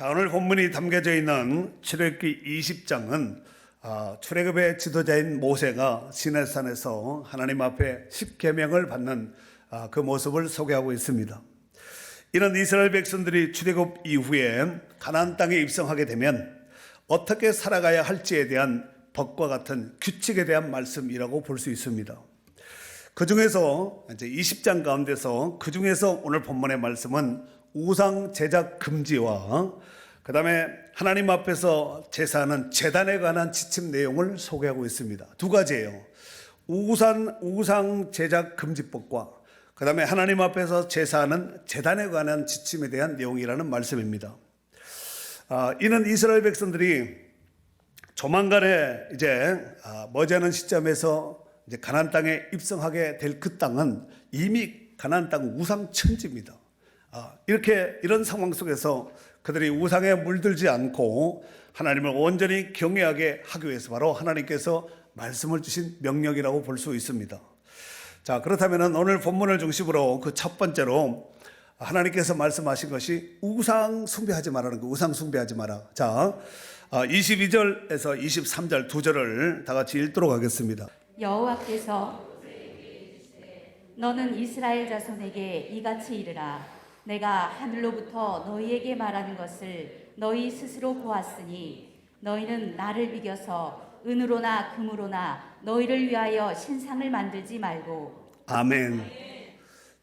자, 오늘 본문이 담겨져 있는 출애굽기 20장은 출애굽의 지도자인 모세가 시내산에서 하나님 앞에 십계명을 받는 그 모습을 소개하고 있습니다. 이런 이스라엘 백성들이 출애굽 이후에 가나안 땅에 입성하게 되면 어떻게 살아가야 할지에 대한 법과 같은 규칙에 대한 말씀이라고 볼 수 있습니다. 그 중에서 이제 20장 가운데서 그 중에서 오늘 본문의 말씀은 우상 제작 금지와 그 다음에 하나님 앞에서 제사하는 제단에 관한 지침 내용을 소개하고 있습니다. 두 가지예요. 우상 제작 금지법과 그 다음에 하나님 앞에서 제사하는 제단에 관한 지침에 대한 내용이라는 말씀입니다. 이는 이스라엘 백성들이 조만간에 이제 머지않은 시점에서 이제 가나안 땅에 입성하게 될 그 땅은 이미 가나안 땅 우상 천지입니다. 이런 상황 속에서 그들이 우상에 물들지 않고 하나님을 온전히 경외하게 하기 위해서 바로 하나님께서 말씀을 주신 명령이라고 볼 수 있습니다. 자, 그렇다면 오늘 본문을 중심으로 그 첫 번째로 하나님께서 말씀하신 것이 우상 숭배하지 말라는 거, 우상 숭배하지 마라. 자, 22절에서 23절 두 절을 다 같이 읽도록 하겠습니다. 여호와께서 너는 이스라엘 자손에게 이같이 이르라. 내가 하늘로부터 너희에게 말하는 것을 너희 스스로 보았으니 너희는 나를 비겨서 은으로나 금으로나 너희를 위하여 신상을 만들지 말고. 아멘.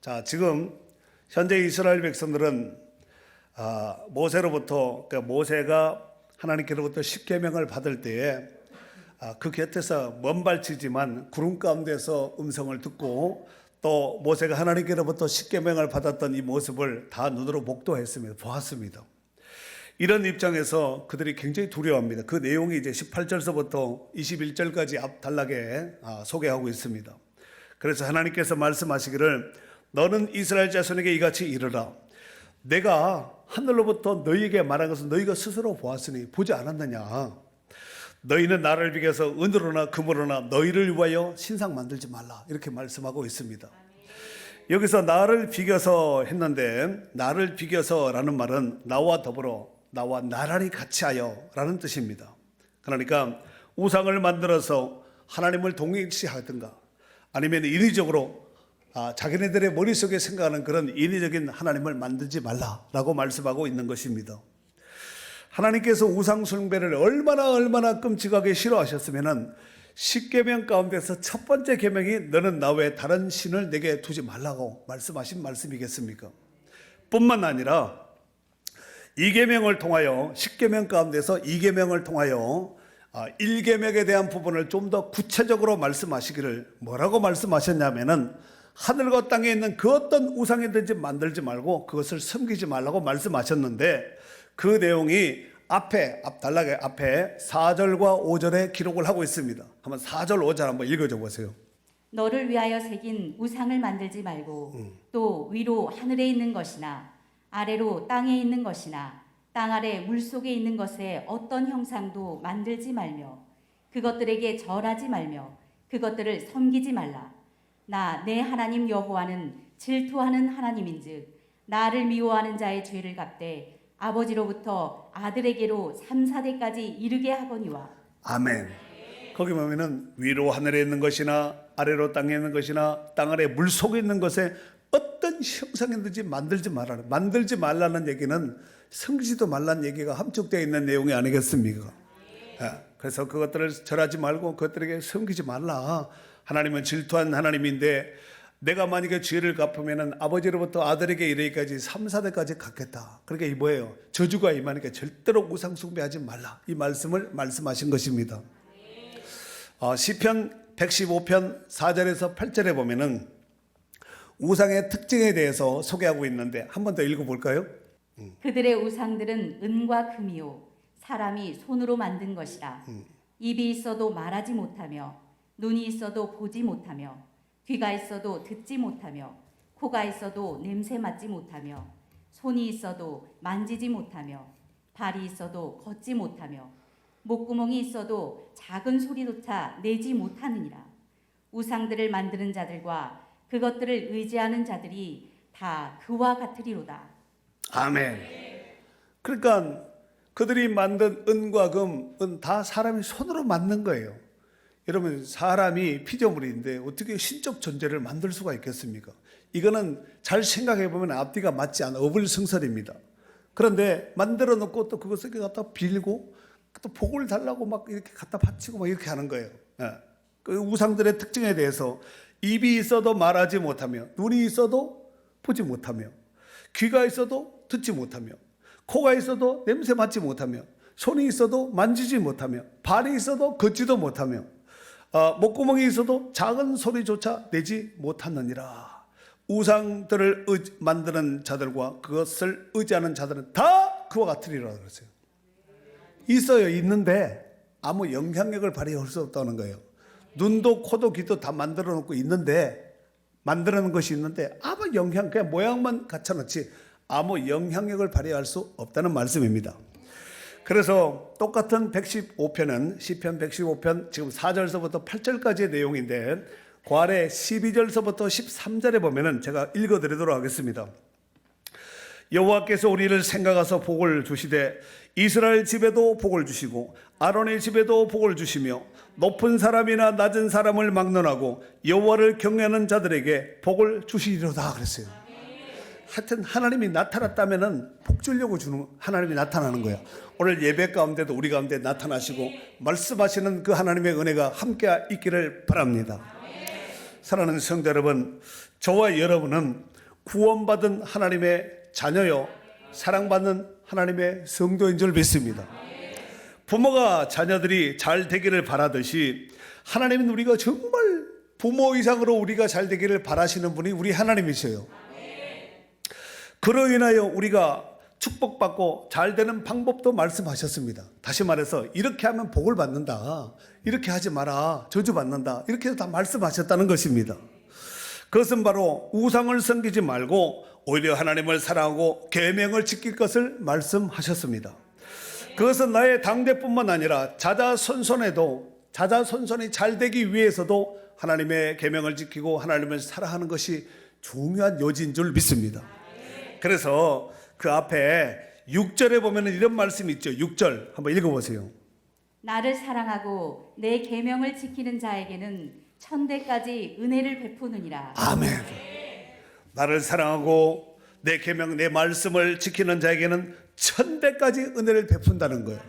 자, 지금 현재 이스라엘 백성들은 모세로부터, 그러니까 모세가 하나님께로부터 십계명을 받을 때에 그 곁에서 먼발치지만 구름 가운데서 음성을 듣고 또 모세가 하나님께로부터 십계명을 받았던 이 모습을 다 눈으로 목도했습니다. 보았습니다. 이런 입장에서 그들이 굉장히 두려워합니다. 그 내용이 이제 18절서부터 21절까지 앞단락에 소개하고 있습니다. 그래서 하나님께서 말씀하시기를 너는 이스라엘 자손에게 이같이 이르라. 내가 하늘로부터 너희에게 말한 것은 너희가 스스로 보았으니 보지 않았느냐. 너희는 나를 비겨서 은으로나 금으로나 너희를 위하여 신상 만들지 말라. 이렇게 말씀하고 있습니다. 여기서 나를 비겨서 했는데 나를 비겨서라는 말은 나와 더불어 나와 나란히 같이 하여 라는 뜻입니다. 그러니까 우상을 만들어서 하나님을 동일시하든가 아니면 인위적으로 자기네들의 머릿속에 생각하는 그런 인위적인 하나님을 만들지 말라라고 말씀하고 있는 것입니다. 하나님께서 우상 숭배를 얼마나 끔찍하게 싫어하셨으면은 십계명 가운데서 첫 번째 계명이 너는 나 외에 다른 신을 내게 두지 말라고 말씀하신 말씀이겠습니까? 뿐만 아니라 이 계명을 통하여 십계명 가운데서 이 계명을 통하여 1계명에 대한 부분을 좀 더 구체적으로 말씀하시기를 뭐라고 말씀하셨냐면은 하늘과 땅에 있는 그 어떤 우상이든지 만들지 말고 그것을 섬기지 말라고 말씀하셨는데 그 내용이 앞단락에 앞에 4절과 5절에 기록을 하고 있습니다. 한번 4절 5절 한번 읽어줘 보세요. 너를 위하여 새긴 우상을 만들지 말고 또 위로 하늘에 있는 것이나 아래로 땅에 있는 것이나 땅 아래 물속에 있는 것에 어떤 형상도 만들지 말며 그것들에게 절하지 말며 그것들을 섬기지 말라. 나 내 하나님 여호와는 질투하는 하나님인즉 나를 미워하는 자의 죄를 갚되 아버지로부터 아들에게로 3, 4대까지 이르게 하거니와. 아멘. 거기 보면은 위로 하늘에 있는 것이나 아래로 땅에 있는 것이나 땅 아래 물 속에 있는 것에 어떤 형상이든지 만들지 말라는, 만들지 말라는 얘기는 섬기지도 말라는 얘기가 함축되어 있는 내용이 아니겠습니까? 그래서 그것들을 절하지 말고 그것들에게 섬기지 말라. 하나님은 질투한 하나님인데 내가 만약에 죄를 갚으면 아버지로부터 아들에게 이르기까지 3, 4대까지 갚겠다. 그러니까 이 뭐예요? 저주가 임하니까 절대로 우상 숭배하지 말라. 이 말씀을 말씀하신 것입니다. 시편 115편 4절에서 8절에 보면은 우상의 특징에 대해서 소개하고 있는데 한 번 더 읽어볼까요? 그들의 우상들은 은과 금이요 사람이 손으로 만든 것이라. 입이 있어도 말하지 못하며 눈이 있어도 보지 못하며 귀가 있어도 듣지 못하며 코가 있어도 냄새 맡지 못하며 손이 있어도 만지지 못하며 발이 있어도 걷지 못하며 목구멍이 있어도 작은 소리조차 내지 못하느니라. 우상들을 만드는 자들과 그것들을 의지하는 자들이 다 그와 같으리로다. 아멘. 그러니까 그들이 만든 은과 금은 다 사람이 손으로 만든 거예요. 여러분, 사람이 피조물인데 어떻게 신적 존재를 만들 수가 있겠습니까? 이거는 잘 생각해 보면 앞뒤가 맞지 않아 어불성설입니다. 그런데 만들어 놓고 또 그것을 갖다 빌고 또 복을 달라고 막 이렇게 갖다 바치고 막 이렇게 하는 거예요. 예. 그 우상들의 특징에 대해서 입이 있어도 말하지 못하며, 눈이 있어도 보지 못하며, 귀가 있어도 듣지 못하며, 코가 있어도 냄새 맡지 못하며, 손이 있어도 만지지 못하며, 발이 있어도 걷지도 못하며, 목구멍이 있어도 작은 소리조차 내지 못하느니라. 우상들을 만드는 자들과 그것을 의지하는 자들은 다 그와 같으리라 그랬어요. 있어요. 있는데 아무 영향력을 발휘할 수 없다는 거예요. 눈도 코도 귀도 다 만들어 놓고 있는데, 만들어 놓은 것이 있는데 아무 그냥 모양만 갖춰놓지 아무 영향력을 발휘할 수 없다는 말씀입니다. 그래서 똑같은 115편은 시편 115편 지금 4절서부터 8절까지의 내용인데, 그 아래 12절서부터 13절에 보면은 제가 읽어드리도록 하겠습니다. 여호와께서 우리를 생각하사 복을 주시되 이스라엘 집에도 복을 주시고 아론의 집에도 복을 주시며 높은 사람이나 낮은 사람을 막론하고 여호와를 경외하는 자들에게 복을 주시리로다 그랬어요. 하여튼 하나님이 나타났다면은 복 주려고 주는 하나님이 나타나는 거예요. 오늘 예배 가운데도 우리 가운데 나타나시고 말씀하시는 그 하나님의 은혜가 함께 있기를 바랍니다. 사랑하는 성도 여러분, 저와 여러분은 구원받은 하나님의 자녀요, 사랑받는 하나님의 성도인 줄 믿습니다. 부모가 자녀들이 잘 되기를 바라듯이 하나님은 우리가 정말 부모 이상으로 우리가 잘 되기를 바라시는 분이 우리 하나님이세요. 그로 인하여 우리가 축복받고 잘 되는 방법도 말씀하셨습니다. 다시 말해서 이렇게 하면 복을 받는다, 이렇게 하지 마라 저주받는다, 이렇게 다 말씀하셨다는 것입니다. 그것은 바로 우상을 섬기지 말고 오히려 하나님을 사랑하고 계명을 지킬 것을 말씀하셨습니다. 그것은 나의 당대뿐만 아니라 자자손손이 잘 되기 위해서도 하나님의 계명을 지키고 하나님을 사랑하는 것이 중요한 요지인 줄 믿습니다. 그래서 그 앞에 6절에 보면 이런 말씀이 있죠. 6절 한번 읽어보세요. 나를 사랑하고 내 계명을 지키는 자에게는 천대까지 은혜를 베푸느니라. 아멘. 나를 사랑하고 내 계명 내 말씀을 지키는 자에게는 천대까지 은혜를 베푼다는 거예요.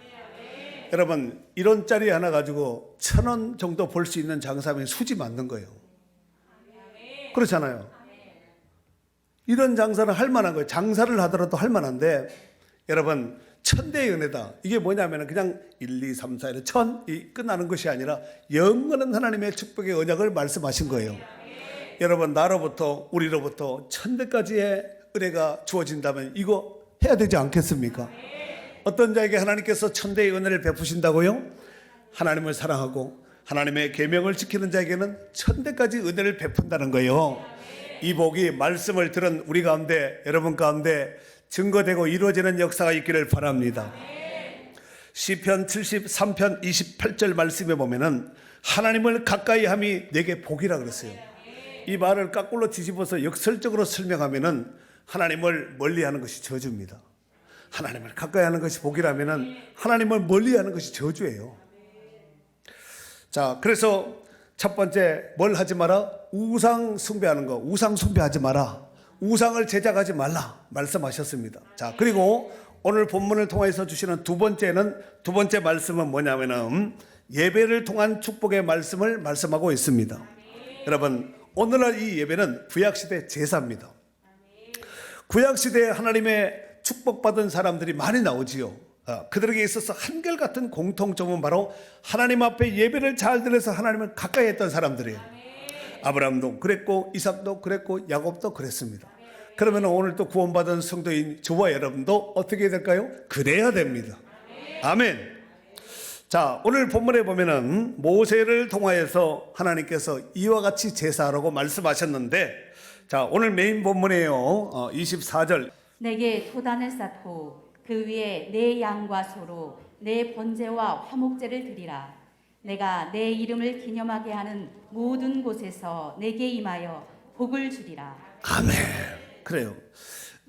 여러분, 이런 짜리 하나 가지고 1,000원 정도 벌 수 있는 장사면 수지 맞는 거예요. 그렇잖아요. 이런 장사는 할 만한 거예요. 장사를 하더라도 할 만한데, 여러분, 천대의 은혜다. 이게 뭐냐면 그냥 1, 2, 3, 4, 1000이 끝나는 것이 아니라 영원한 하나님의 축복의 언약을 말씀하신 거예요. 여러분, 나로부터 우리로부터 천대까지의 은혜가 주어진다면 이거 해야 되지 않겠습니까? 어떤 자에게 하나님께서 천대의 은혜를 베푸신다고요? 하나님을 사랑하고 하나님의 계명을 지키는 자에게는 천대까지 은혜를 베푼다는 거예요. 이 복이 말씀을 들은 우리 가운데, 여러분 가운데 증거되고 이루어지는 역사가 있기를 바랍니다. 시편 73편 28절 말씀에 보면은 하나님을 가까이 함이 내게 복이라 그랬어요. 이 말을 까꿀로 뒤집어서 역설적으로 설명하면은 하나님을 멀리하는 것이 저주입니다. 하나님을 가까이 하는 것이 복이라면은 하나님을 멀리하는 것이 저주예요. 자, 그래서 첫 번째 뭘 하지 마라? 우상 숭배하는 거, 우상 숭배하지 마라. 우상을 제작하지 말라 말씀하셨습니다. 자, 그리고 오늘 본문을 통해서 주시는 두 번째 말씀은 뭐냐면은 예배를 통한 축복의 말씀을 말씀하고 있습니다. 여러분, 오늘날 이 예배는 구약시대 제사입니다. 구약시대에 하나님의 축복받은 사람들이 많이 나오지요. 그들에게 있어서 한결같은 공통점은 바로 하나님 앞에 예배를 잘 드려서 하나님을 가까이 했던 사람들이에요. 아브라함도 그랬고 이삭도 그랬고 야곱도 그랬습니다. 그러면 오늘 또 구원받은 성도인 저와 여러분도 어떻게 해야 될까요? 그래야 됩니다. 아멘. 자, 오늘 본문에 보면은 모세를 통하여서 하나님께서 이와 같이 제사하라고 말씀하셨는데, 자, 오늘 메인 본문이에요. 24절. 내게 토단을 쌓고 그 위에 내 양과 소로 내 번제와 화목제를 드리라. 내가 내 이름을 기념하게 하는 모든 곳에서 내게 임하여 복을 주리라. 아멘. 그래요.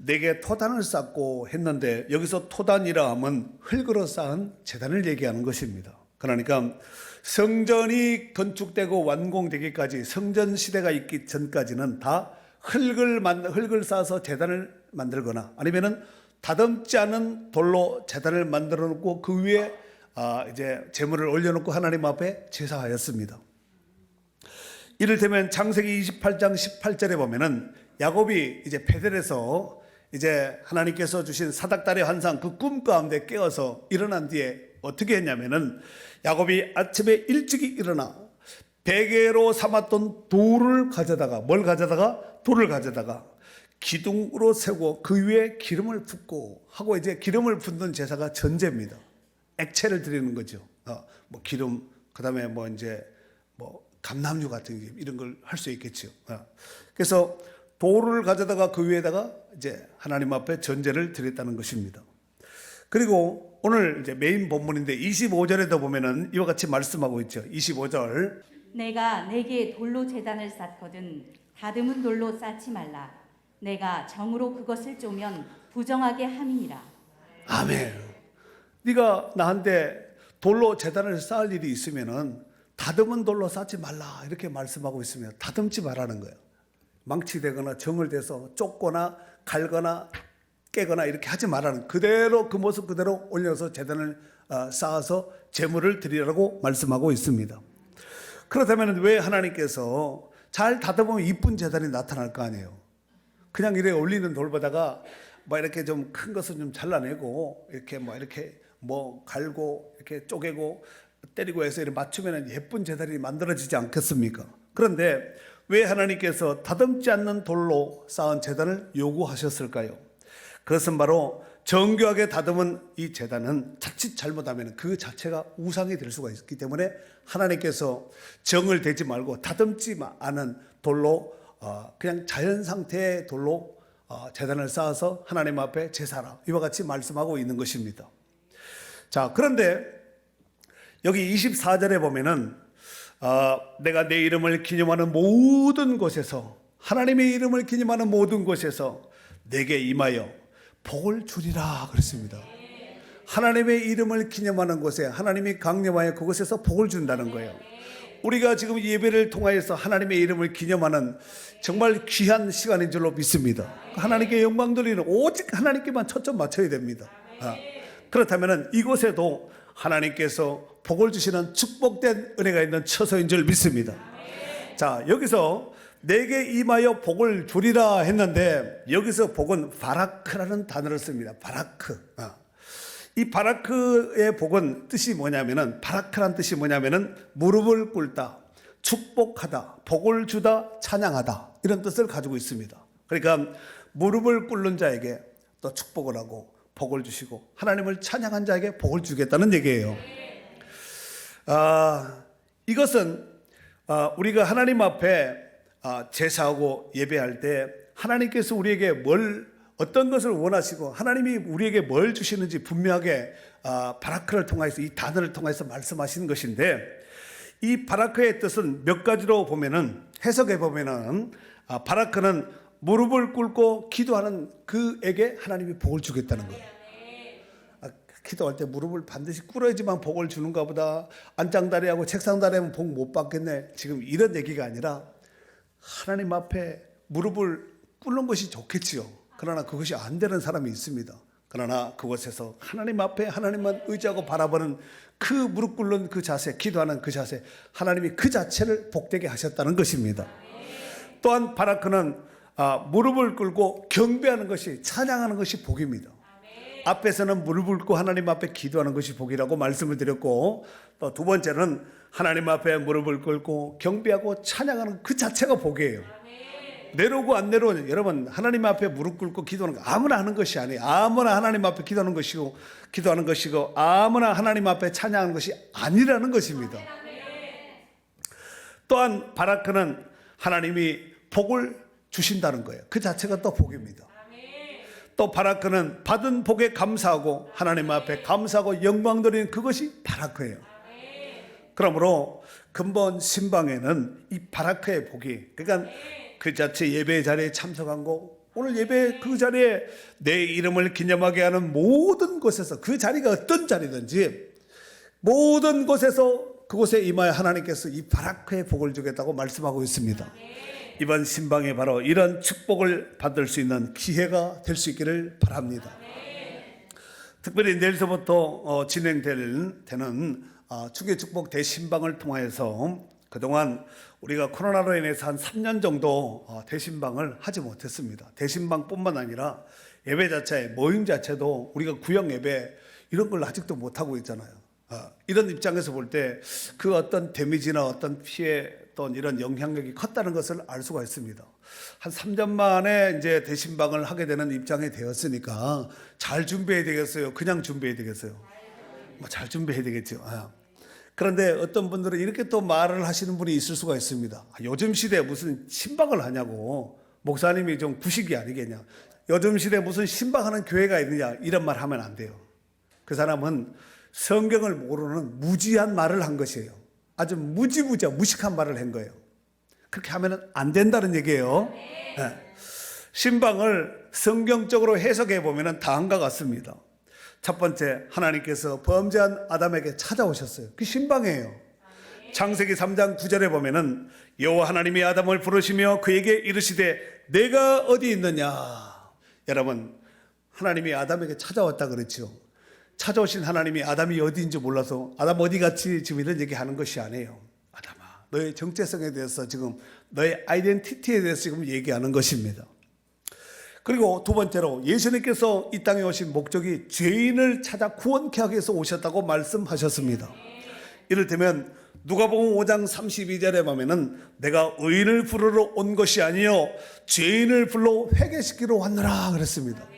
내게 토단을 쌓고 했는데 여기서 토단이라 하면 흙으로 쌓은 제단을 얘기하는 것입니다. 그러니까 성전이 건축되고 완공되기까지 성전 시대가 있기 전까지는 다 흙을 쌓아서 제단을 만들거나 아니면은 다듬지 않은 돌로 제단을 만들어 놓고 그 위에 이제 제물을 올려놓고 하나님 앞에 제사하였습니다. 이를테면 창세기 28장 18절에 보면은 야곱이 이제 베델에서 이제 하나님께서 주신 사닥다리 환상 그 꿈 가운데 깨어서 일어난 뒤에 어떻게 했냐면은 야곱이 아침에 일찍이 일어나 베개로 삼았던 돌을 가져다가 돌을 가져다가 기둥으로 세고 그 위에 기름을 붓고 하고 이제 기름을 붓는 제사가 전제입니다. 액체를 드리는 거죠. 뭐 기름 그다음에 뭐 이제 뭐 감람류 같은 게 이런 걸 할 수 있겠죠. 그래서 돌을 가져다가 그 위에다가 이제 하나님 앞에 전제를 드렸다는 것입니다. 그리고 오늘 이제 메인 본문인데 25절에도 보면은 이와 같이 말씀하고 있죠. 25절. 내가 내게 돌로 제단을 쌓거든 다듬은 돌로 쌓지 말라. 내가 정으로 그것을 쪼면 부정하게 함이니라. 아멘. 네가 나한테 돌로 제단을 쌓을 일이 있으면은 다듬은 돌로 쌓지 말라 이렇게 말씀하고 있으면 다듬지 말라는 거예요. 망치되거나 정을 대서 쫓거나 갈거나 깨거나 이렇게 하지 말라는 그대로 그 모습 그대로 올려서 제단을 쌓아서 제물을 드리라고 말씀하고 있습니다. 그렇다면 왜 하나님께서 잘 다듬으면 이쁜 제단이 나타날 거 아니에요. 그냥 이렇게 올리는 돌보다가 뭐 이렇게 좀 큰 것은 좀 잘라내고 이렇게 뭐 갈고 이렇게 쪼개고 때리고 해서 이렇게 맞추면 예쁜 제단이 만들어지지 않겠습니까? 그런데 왜 하나님께서 다듬지 않는 돌로 쌓은 제단을 요구하셨을까요? 그것은 바로 정교하게 다듬은 이 제단은 자칫 잘못하면 그 자체가 우상이 될 수가 있기 때문에 하나님께서 정을 대지 말고 다듬지 않은 돌로 그냥 자연 상태의 돌로 제단을 쌓아서 하나님 앞에 제사라 이와 같이 말씀하고 있는 것입니다. 자, 그런데 여기 24절에 보면은 내가 내 이름을 기념하는 모든 곳에서 하나님의 이름을 기념하는 모든 곳에서 내게 임하여 복을 주리라 그랬습니다. 하나님의 이름을 기념하는 곳에 하나님이 강림하여 그곳에서 복을 준다는 거예요. 우리가 지금 예배를 통하여서 하나님의 이름을 기념하는 정말 귀한 시간인 줄로 믿습니다. 하나님께 영광 돌리는 오직 하나님께만 초점 맞춰야 됩니다. 그렇다면 이곳에도 하나님께서 복을 주시는 축복된 은혜가 있는 처소인 줄 믿습니다. 자, 여기서 내게 임하여 복을 주리라 했는데 여기서 복은 바라크라는 단어를 씁니다. 바라크. 이 바라크의 복은 뜻이 뭐냐면은 바라크란 뜻이 뭐냐면은 무릎을 꿇다, 축복하다, 복을 주다, 찬양하다 이런 뜻을 가지고 있습니다. 그러니까 무릎을 꿇는 자에게 또 축복을 하고 복을 주시고 하나님을 찬양한 자에게 복을 주겠다는 얘기예요. 이것은 우리가 하나님 앞에 제사하고 예배할 때 하나님께서 우리에게 어떤 것을 원하시고 하나님이 우리에게 뭘 주시는지 분명하게 바라크를 통해서 이 단어를 통해서 말씀하시는 것인데 이 바라크의 뜻은 몇 가지로 보면은 해석해 보면은 바라크는 무릎을 꿇고 기도하는 그에게 하나님이 복을 주겠다는 거예요. 기도할 때 무릎을 반드시 꿇어야지만 복을 주는가 보다. 안장다리하고 책상다리 하면 복 못 받겠네. 지금 이런 얘기가 아니라 하나님 앞에 무릎을 꿇는 것이 좋겠지요. 그러나 그것이 안 되는 사람이 있습니다. 그러나 그곳에서 하나님 앞에 하나님만 의지하고 바라보는 그 무릎 꿇는 그 자세, 기도하는 그 자세, 하나님이 그 자체를 복되게 하셨다는 것입니다. 또한 바라크는 무릎을 꿇고 경배하는 것이, 찬양하는 것이 복입니다. 앞에서는 무릎을 꿇고 하나님 앞에 기도하는 것이 복이라고 말씀을 드렸고, 또 두 번째는 하나님 앞에 무릎을 꿇고 경배하고 찬양하는 그 자체가 복이에요. 내려오고 안 내려오는, 여러분 하나님 앞에 무릎 꿇고 기도하는 거 아무나 하는 것이 아니에요. 아무나 하나님 앞에 기도하는 것이고 아무나 하나님 앞에 찬양하는 것이 아니라는 것입니다. 또한 바라크는 하나님이 복을 주신다는 거예요. 그 자체가 또 복입니다. 또 바라크는 받은 복에 감사하고 하나님 앞에 감사하고 영광 드리는 그것이 바라크예요. 그러므로 근본 신방에는 이 바라크의 복이, 그러니까 그 자체 예배 자리에 참석한 거, 오늘 예배 그 자리에 내 이름을 기념하게 하는 모든 곳에서, 그 자리가 어떤 자리든지 모든 곳에서 그곳에 임하여 하나님께서 이 바라크의 복을 주겠다고 말씀하고 있습니다. 이번 신방에 바로 이런 축복을 받을 수 있는 기회가 될 수 있기를 바랍니다. 특별히 내일서부터 진행되는 축의축복 대신방을 통하여서 그동안 우리가 코로나로 인해서 한 3년 정도 대신방을 하지 못했습니다. 대신방뿐만 아니라 예배 자체, 모임 자체도 우리가 구역 예배 이런 걸 아직도 못하고 있잖아요. 이런 입장에서 볼 때 그 어떤 데미지나 어떤 피해 또는 이런 영향력이 컸다는 것을 알 수가 있습니다. 한 3년 만에 이제 대신방을 하게 되는 입장이 되었으니까 잘 준비해야 되겠어요? 그냥 준비해야 되겠어요? 잘 준비해야 되겠죠. 그런데 어떤 분들은 이렇게 또 말을 하시는 분이 있을 수가 있습니다. 요즘 시대에 무슨 신방을 하냐고, 목사님이 좀 구식이 아니겠냐, 요즘 시대에 무슨 신방하는 교회가 있느냐, 이런 말 하면 안 돼요. 그 사람은 성경을 모르는 무지한 말을 한 것이에요. 아주 무식한 말을 한 거예요. 그렇게 하면 안 된다는 얘기예요. 신방을 성경적으로 해석해 보면 다음과 같습니다. 첫 번째, 하나님께서 범죄한 아담에게 찾아오셨어요. 그 신방이에요. 창세기 3장 9절에 보면은 여호와 하나님이 아담을 부르시며 그에게 이르시되 내가 어디 있느냐. 여러분, 하나님이 아담에게 찾아왔다 그랬죠. 찾아오신 하나님이 아담이 어디인지 몰라서 아담 어디 갔지 지금 이런 얘기 하는 것이 아니에요. 아담아, 너의 정체성에 대해서 지금 너의 아이덴티티에 대해서 지금 얘기하는 것입니다. 그리고 두 번째로, 예수님께서 이 땅에 오신 목적이 죄인을 찾아 구원케 하기 위해서 오셨다고 말씀하셨습니다. 이를테면 누가복음 5장 32절에 보면은 내가 의인을 부르러 온 것이 아니요 죄인을 불러 회개시키러 왔노라 그랬습니다.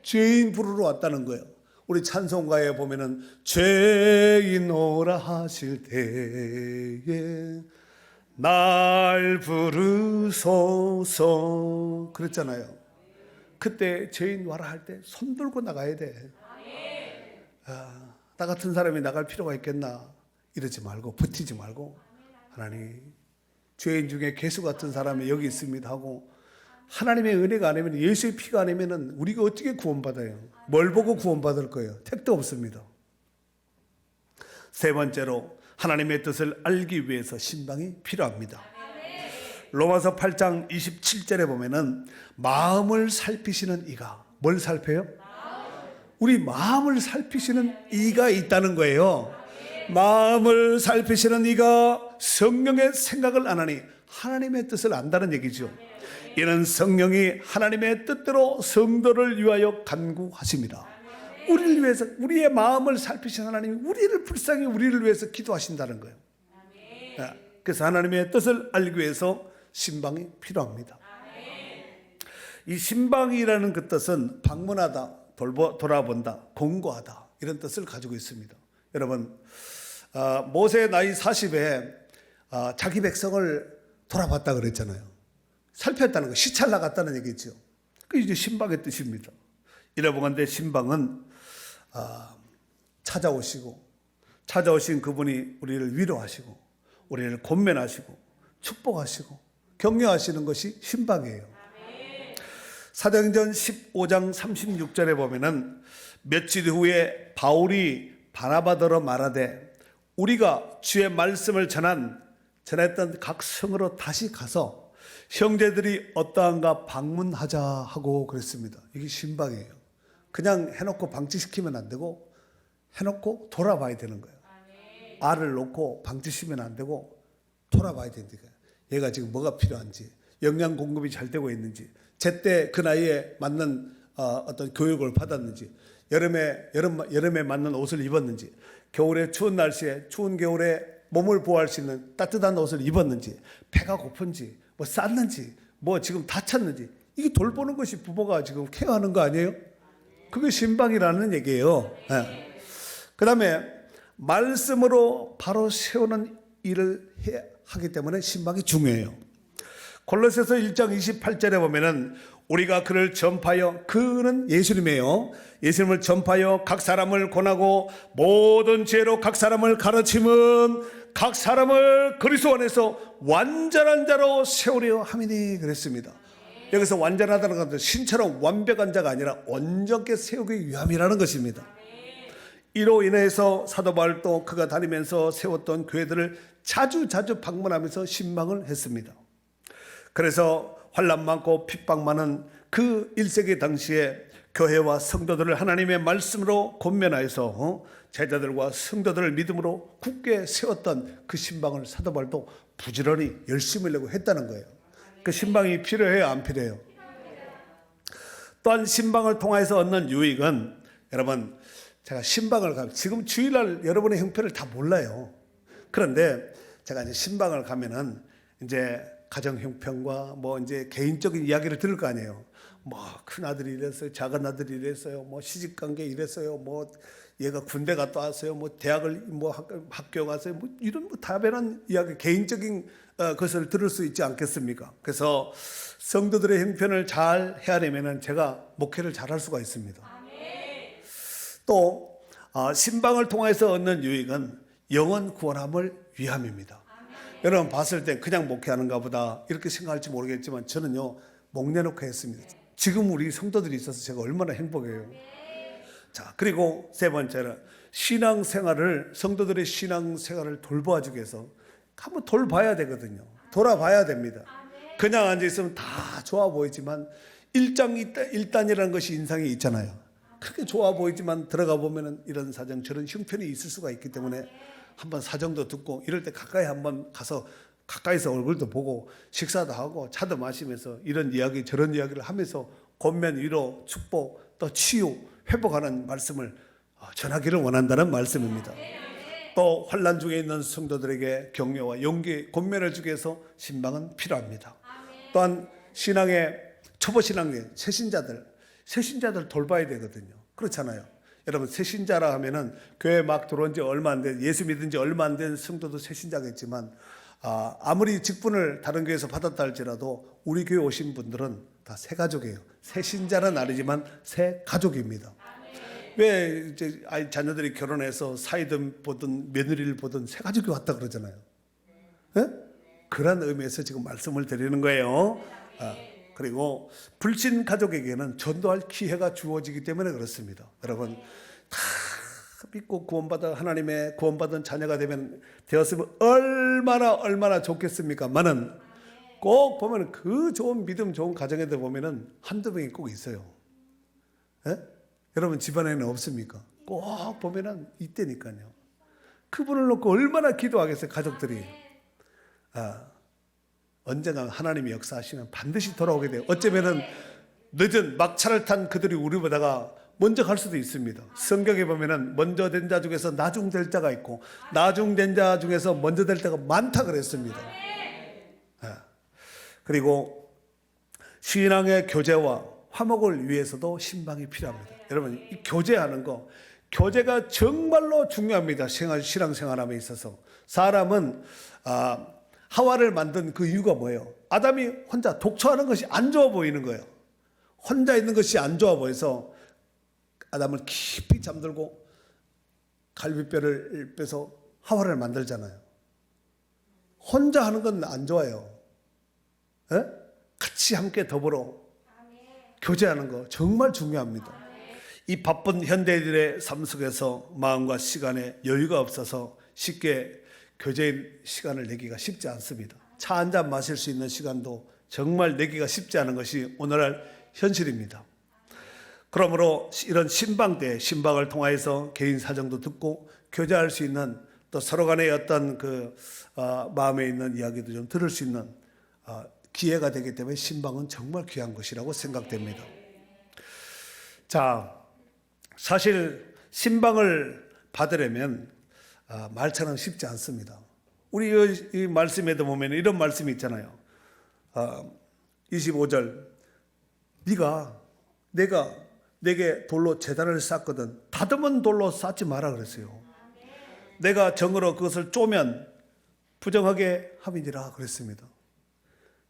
죄인 부르러 왔다는 거예요. 우리 찬송가에 보면은 죄인 오라 하실 때에 날 부르소서 그랬잖아요. 그때 죄인 와라 할 때 손 들고 나가야 돼. 나 같은 사람이 나갈 필요가 있겠나 이러지 말고, 버티지 말고, 하나님 죄인 중에 개수 같은 사람이 여기 있습니다 하고, 하나님의 은혜가 아니면, 예수의 피가 아니면 우리가 어떻게 구원받아요? 뭘 보고 구원받을 거예요? 택도 없습니다. 세 번째로, 하나님의 뜻을 알기 위해서 신방이 필요합니다. 로마서 8장 27절에 보면은 마음을 살피시는 이가, 뭘 살펴요? 우리 마음을 살피시는 이가 있다는 거예요. 마음을 살피시는 이가 성령의 생각을 안 하니 하나님의 뜻을 안다는 얘기죠. 이는 성령이 하나님의 뜻대로 성도를 위하여 간구하십니다. 우리를 위해서, 우리의 마음을 살피신 하나님이 우리를 불쌍히 우리를 위해서 기도하신다는 거예요. 그래서 하나님의 뜻을 알기 위해서 신방이 필요합니다. 이 신방이라는 그 뜻은 방문하다, 돌아본다, 공고하다 이런 뜻을 가지고 있습니다. 여러분, 모세 나이 40에 자기 백성을 돌아봤다 그랬잖아요. 살폈다는 거, 시찰 나갔다는 얘기죠. 그게 이제 신방의 뜻입니다. 이러보건대 신방은 찾아오신 그분이 우리를 위로하시고 우리를 권면하시고 축복하시고 격려하시는 것이 신방이에요. 사도행전 15장 36절에 보면은 며칠 후에 바울이 바나바더러 말하되 우리가 주의 말씀을 전했던 각 성으로 다시 가서 형제들이 어떠한가 방문하자 하고 그랬습니다. 이게 신방이에요. 그냥 해놓고 방치시키면 안 되고 해놓고 돌아봐야 되는 거예요. 알을 놓고 방치시면 안 되고 돌아봐야 된다니까요. 얘가 지금 뭐가 필요한지, 영양 공급이 잘 되고 있는지, 제때 그 나이에 맞는 어떤 교육을 받았는지, 여름에 맞는 옷을 입었는지, 겨울에 추운 날씨에 추운 겨울에 몸을 보호할 수 있는 따뜻한 옷을 입었는지, 배가 고픈지, 뭐 쌌는지, 뭐 지금 다쳤는지, 이게 돌보는 것이 부모가 지금 케어하는 거 아니에요? 그게 신방이라는 얘기예요. 그 다음에 말씀으로 바로 세우는 일을 하기 때문에 신방이 중요해요. 골로새서 1장 28절에 보면은 우리가 그를 전파하여, 그는 예수님이에요. 예수님을 전파하여 각 사람을 권하고 모든 죄로 각 사람을 가르치면 각 사람을 그리스도 안에서 완전한 자로 세우려 함이니 그랬습니다. 여기서 완전하다는 것은 신처럼 완벽한 자가 아니라 온전하게 세우기 위함이라는 것입니다. 이로 인해서 사도 바울도 그가 다니면서 세웠던 교회들을 자주 방문하면서 신방을 했습니다. 그래서 환난 많고 핍박 많은 그 1세기 당시에 교회와 성도들을 하나님의 말씀으로 권면하여서 제자들과 성도들을 믿음으로 굳게 세웠던 그 신방을 사도 바울도 부지런히 열심히 하려고 했다는 거예요. 그 신방이 필요해요, 안 필요해요? 또한 신방을 통해서 얻는 유익은, 여러분, 제가 신방을 가면 지금 주일날 여러분의 형편을 다 몰라요. 그런데 제가 이제 신방을 가면은 이제 가정 형편과 뭐 이제 개인적인 이야기를 들을 거 아니에요. 뭐 큰 아들이 이랬어요, 작은 아들이 이랬어요, 뭐 시집 관계 이랬어요, 뭐 얘가 군대 갔다 왔어요, 뭐 대학을 뭐 학교 갔어요, 뭐 이런 뭐 다변한 이야기, 개인적인 것을 들을 수 있지 않겠습니까? 그래서 성도들의 형편을 잘 헤아리면은 제가 목회를 잘 할 수가 있습니다. 또 신방을 통해서 얻는 유익은 영혼 구원함을 위함입니다. 여러분 봤을 때 그냥 목회하는가 보다 이렇게 생각할지 모르겠지만 저는요, 목 내놓고 했습니다. 지금 우리 성도들이 있어서 제가 얼마나 행복해요. 자, 그리고 세 번째는 성도들의 신앙생활을 돌봐주기 위해서 한번 돌봐야 되거든요. 돌아봐야 됩니다. 그냥 앉아있으면 다 좋아 보이지만 일단이라는 것이 인상이 있잖아요. 그렇게 좋아 보이지만 들어가 보면은 이런 사정 저런 형편이 있을 수가 있기 때문에 한번 사정도 듣고 이럴 때 가까이 한번 가서 가까이서 얼굴도 보고 식사도 하고 차도 마시면서 이런 이야기 저런 이야기를 하면서 권면, 위로, 축복, 또 치유, 회복하는 말씀을 전하기를 원한다는 말씀입니다. 또 환난 중에 있는 성도들에게 격려와 용기, 권면을 주기 위해서 신방은 필요합니다. 또한 신앙의 초보 신앙의 새신자들 돌봐야 되거든요. 그렇잖아요. 여러분 새신자라 하면은 교회 막 들어온 지 얼마 안 된, 예수 믿은 지 얼마 안 된 성도도 새신자겠지만 아무리 직분을 다른 교회에서 받았다 할지라도 우리 교회 오신 분들은 다 새 가족이에요. 새신자는 아니지만 새 가족입니다. 왜 이제 자녀들이 결혼해서 사이든 보든 며느리를 보든 새 가족이 왔다 그러잖아요. 네? 그런 의미에서 지금 말씀을 드리는 거예요. 그리고 불신 가족에게는 전도할 기회가 주어지기 때문에 그렇습니다. 여러분 다 믿고 구원받아 하나님의 구원받은 자녀가 되었으면 얼마나 좋겠습니까만은 꼭 보면 그 좋은 믿음 좋은 가정에들 보면은 한두 명이 꼭 있어요. 예? 여러분 집안에는 없습니까? 꼭 보면은 있다니까요. 그분을 놓고 얼마나 기도하겠어요, 가족들이. 언젠가 하나님이 역사하시면 반드시 돌아오게 돼요. 어쩌면은 늦은 막차를 탄 그들이 우리 보다가 먼저 갈 수도 있습니다. 성경에 보면은 먼저 된 자 중에서 나중될 자가 있고 나중된 자 중에서 먼저 될 자가 많다 그랬습니다. 그리고 신앙의 교제와 화목을 위해서도 신방이 필요합니다. 여러분 이 교제하는 거, 교제가 정말로 중요합니다. 신앙생활함에 있어서. 사람은 하와를 만든 그 이유가 뭐예요? 아담이 혼자 독처하는 것이 안 좋아 보이는 거예요. 혼자 있는 것이 안 좋아 보여서 아담을 깊이 잠들고 갈비뼈를 빼서 하와를 만들잖아요. 혼자 하는 건 안 좋아요. 에? 같이 함께 더불어 교제하는 거 정말 중요합니다. 이 바쁜 현대인들의 삶 속에서 마음과 시간에 여유가 없어서 쉽게 교제의 시간을 내기가 쉽지 않습니다. 차 한 잔 마실 수 있는 시간도 정말 내기가 쉽지 않은 것이 오늘날 현실입니다. 그러므로 이런 신방 때 신방을 통하여서 개인 사정도 듣고 교제할 수 있는, 또 서로 간의 어떤 그 마음에 있는 이야기도 좀 들을 수 있는 기회가 되기 때문에 신방은 정말 귀한 것이라고 생각됩니다. 자, 사실 신방을 받으려면 말처럼 쉽지 않습니다. 우리 이 말씀에도 보면 이런 말씀이 있잖아요. 25절 내가 내게 돌로 제단을 쌓거든 다듬은 돌로 쌓지 마라 그랬어요. 내가 정으로 그것을 쪼면 부정하게 함이니라 그랬습니다.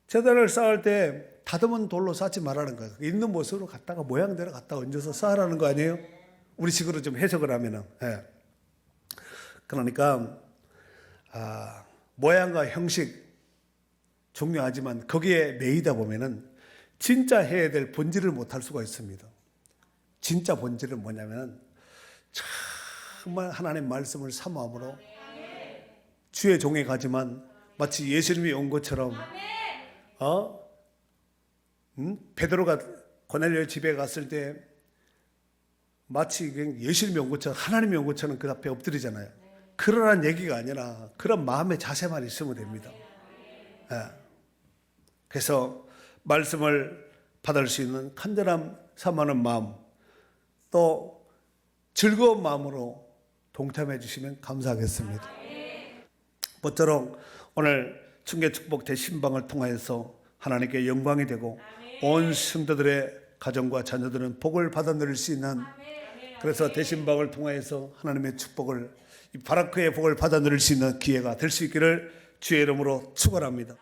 제단을 쌓을 때 다듬은 돌로 쌓지 말라는 거예요. 있는 모습으로 갖다가 모양대로 갖다 얹어서 쌓으라는 거 아니에요? 우리 식으로 좀 해석을 하면은. 예. 그러니까 모양과 형식 중요하지만 거기에 매이다 보면은 진짜 해야 될 본질을 못할 수가 있습니다. 진짜 본질은 뭐냐면 정말 하나님 말씀을 사모함으로 주의 종에 가지만 마치 예수님이 온 것처럼 베드로가 고넬료 집에 갔을 때 마치 예수님이 온 것처럼 하나님이 온 것처럼 그 앞에 엎드리잖아요. 그러라는 얘기가 아니라 그런 마음의 자세만 있으면 됩니다. 그래서 말씀을 받을 수 있는 간절함 삼하는 마음, 또 즐거운 마음으로 동참해 주시면 감사하겠습니다. 모쪼록 오늘 충계축복 대신방을 통하여서 하나님께 영광이 되고 온 성도들의 가정과 자녀들은 복을 받아 누릴 수 있는, 그래서 대신방을 통하여서 하나님의 축복을, 이 바라크의 복을 받아 누릴 수 있는 기회가 될 수 있기를 주의 이름으로 축원합니다.